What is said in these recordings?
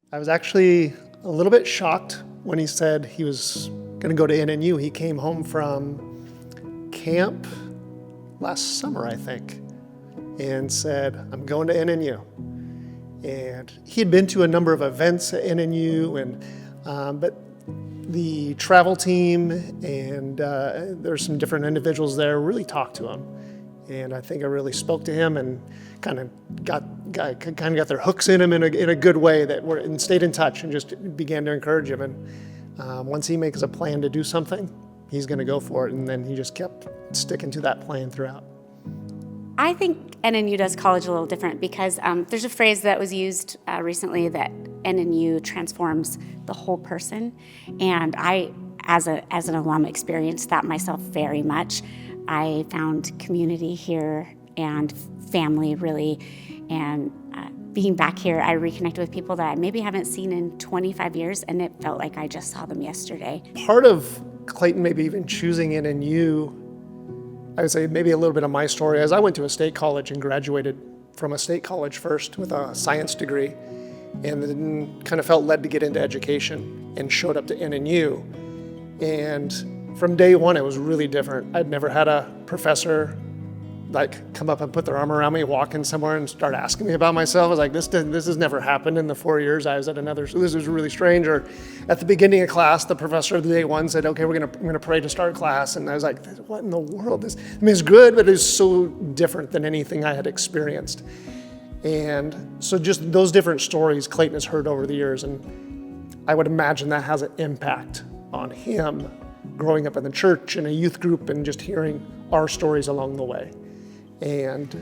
I was actually a little bit shocked when he said he was going to go to NNU. He came home from camp last summer, I think, and said, I'm going to NNU. And he had been to a number of events at NNU, but the travel team and there's some different individuals there really talked to him. And I think I really spoke to him and kind of got their hooks in him in a good way and stayed in touch and just began to encourage him. And once he makes a plan to do something, he's going to go for it. And then he just kept sticking to that plan throughout. I think NNU does college a little different because there's a phrase that was used recently that NNU transforms the whole person. And I, as an alum, experienced that myself very much. I found community here and family, really, and being back here, I reconnected with people that I maybe haven't seen in 25 years, and it felt like I just saw them yesterday. Part of Clayton maybe even choosing NNU, I would say maybe a little bit of my story, as I went to a state college and graduated from a state college first with a science degree, and then kind of felt led to get into education and showed up to NNU. And from day one, it was really different. I'd never had a professor come up and put their arm around me, walk in somewhere and start asking me about myself. I was like, this has never happened in the 4 years I was at another, so this was really strange. Or at the beginning of class, the professor of the day one said, okay, we're gonna pray to start class. And I was like, what in the world? It's good, but it's so different than anything I had experienced. And so just those different stories Clayton has heard over the years, and I would imagine that has an impact on him growing up in the church and a youth group and just hearing our stories along the way. And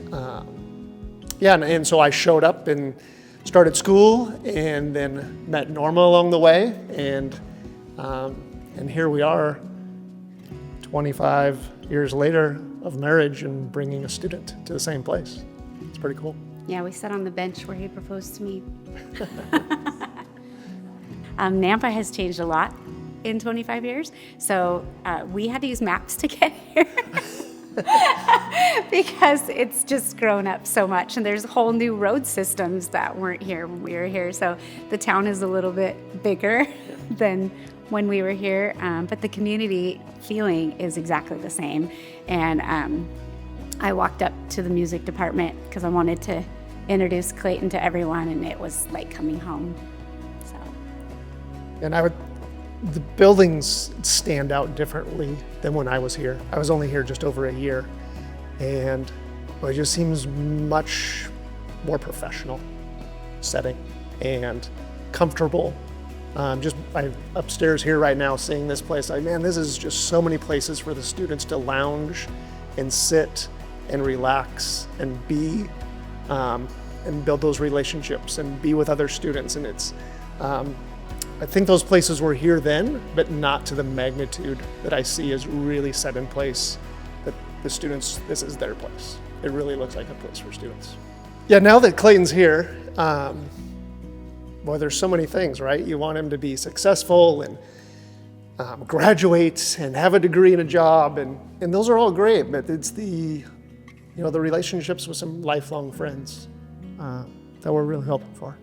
and so I showed up and started school and then met Norma along the way, and here we are 25 years later of marriage and bringing a student to the same place. It's pretty cool. Yeah, we sat on the bench where he proposed to me. Nampa has changed a lot in 25 years, so we had to use maps to get here because it's just grown up so much, and there's whole new road systems that weren't here when we were here, so the town is a little bit bigger than when we were here, but the community feeling is exactly the same. And I walked up to the music department because I wanted to introduce Clayton to everyone, and it was like coming home. So. And the buildings stand out differently than when I was here. I was only here just over a year, and it just seems much more professional setting and comfortable. I'm upstairs here right now seeing this place. This is just so many places for the students to lounge and sit and relax and be and build those relationships and be with other students. And it's I think those places were here then, but not to the magnitude that I see is really set in place, that the students, this is their place. It really looks like a place for students. Yeah, now that Clayton's here, there's so many things, right? You want him to be successful and graduate and have a degree and a job, and those are all great, but it's the relationships with some lifelong friends that we're really hoping for.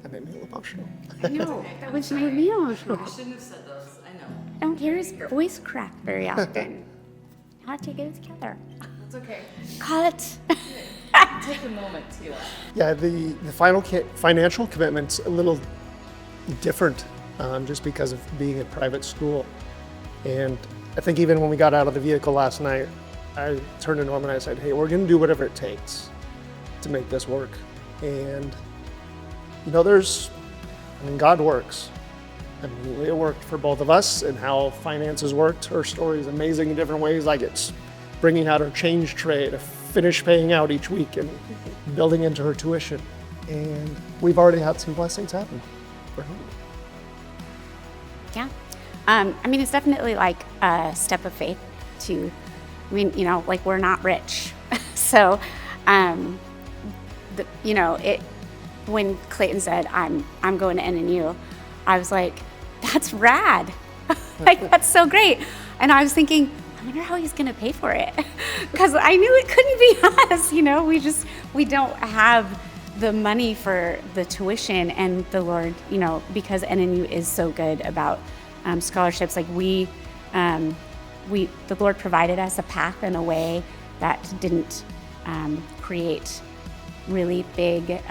That made me a little emotional. No, that was made me emotional. I shouldn't have said those, I know. I don't hear his voice crack very often. How to get it together? It's okay. Call it. Take a moment to. Yeah, the final financial commitment's a little different just because of being at private school. And I think even when we got out of the vehicle last night, I turned to Norma and I said, hey, we're going to do whatever it takes to make this work. And God works. It worked for both of us, and how finances worked. Her story is amazing in different ways, like it's bringing out her change tray to finish paying out each week and building into her tuition. And we've already had some blessings happen for her. Yeah. It's definitely like a step of faith to, we're not rich. So, when Clayton said, I'm going to NNU, I was like, that's rad. That's so great. And I was thinking, I wonder how he's going to pay for it. Because I knew it couldn't be us, we don't have the money for the tuition, and the Lord, because NNU is so good about scholarships, like the Lord provided us a path in a way that didn't create really big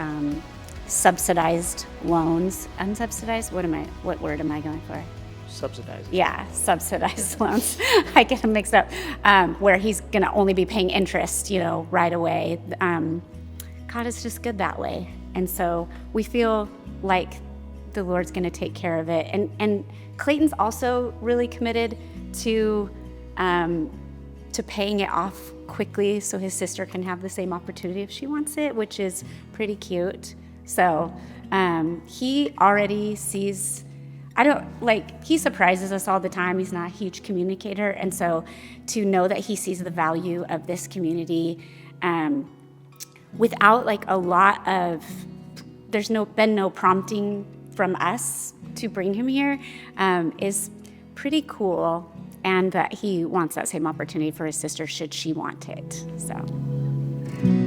subsidized loans. Unsubsidized? What word am I going for? Subsidized. Yeah, subsidized loans. I get them mixed up. Where he's going to only be paying interest, right away. God is just good that way. And so we feel like the Lord's going to take care of it. And Clayton's also really committed to paying it off quickly so his sister can have the same opportunity if she wants it, which is pretty cute. So he already sees, he surprises us all the time. He's not a huge communicator. And so to know that he sees the value of this community without there's been no prompting from us to bring him here is pretty cool. And that he wants that same opportunity for his sister should she want it. So.